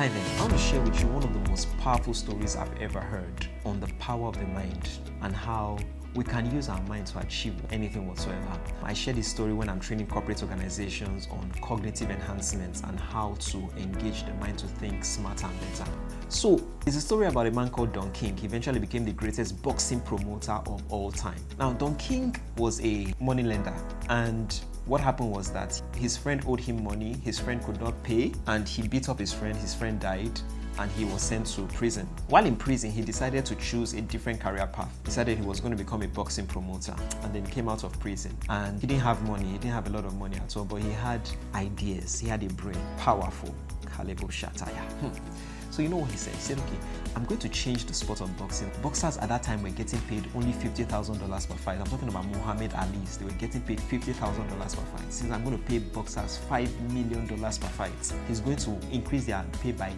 Hi there, I want to share with you one of the most powerful stories I've ever heard on the power of the mind and how we can use our mind to achieve anything whatsoever. I share this story when I'm training corporate organizations on cognitive enhancements and how to engage the mind to think smarter and better. So, it's a story about a man called Don King. He eventually became the greatest boxing promoter of all time. Now, Don King was a money lender, and what happened was that his friend owed him money, his friend could not pay, and he beat up his friend died, and he was sent to prison. While in prison, he decided to choose a different career path. He decided he was going to become a boxing promoter, and then came out of prison. And he didn't have money, he didn't have a lot of money at all, but he had ideas, he had a brain, powerful. Kalebo Shataya. So you know what he said? He said, okay, I'm going to change the sport of boxing. Boxers at that time were getting paid only $50,000 per fight. I'm talking about Muhammad Ali's. They were getting paid $50,000 per fight. Since I'm going to pay boxers $5 million per fight, he's going to increase their pay by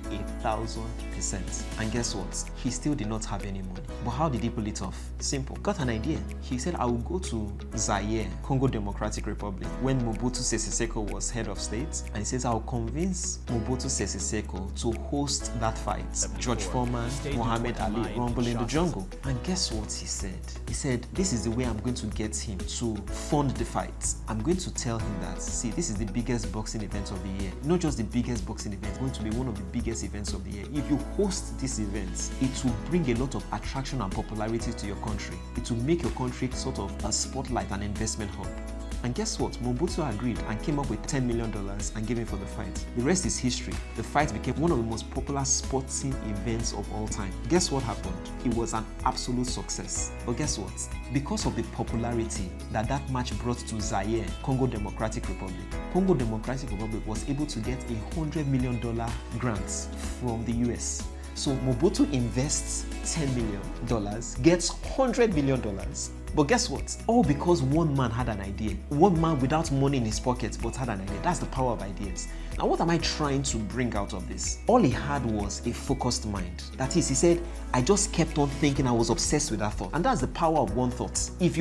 1,000%. And guess what? He still did not have any money. But how did he pull it off? Simple. Got an idea. He said, I will go to Zaire, Congo Democratic Republic, when Mobutu Sese Seko was head of state. And he says, I'll convince Mobutu Sese Seko to host that fight. George Foreman, Muhammad Ali, Rumble in the Jungle. And guess what he said? He said, this is the way I'm going to get him to fund the fight. I'm going to tell him that, see, this is the biggest boxing event of the year. Not just the biggest boxing event, it's going to be one of the biggest events of the year. If you host this event, it will bring a lot of attraction and popularity to your country. It will make your country sort of a spotlight and investment hub. And guess what? Mobutu agreed and came up with $10 million and gave him for the fight. The rest is history. The fight became one of the most popular sporting events of all time. Guess what happened? It was an absolute success. But guess what? Because of the popularity that that match brought to Zaire, Congo Democratic Republic, Congo Democratic Republic was able to get $100 million grants from the US. So Mobutu invests $10 million, gets $100 million. But guess what? All because one man had an idea. One man without money in his pocket, but had an idea. That's the power of ideas. Now, what am I trying to bring out of this? All he had was a focused mind. That is, he said, I just kept on thinking. I was obsessed with that thought. And that's the power of one thought. If you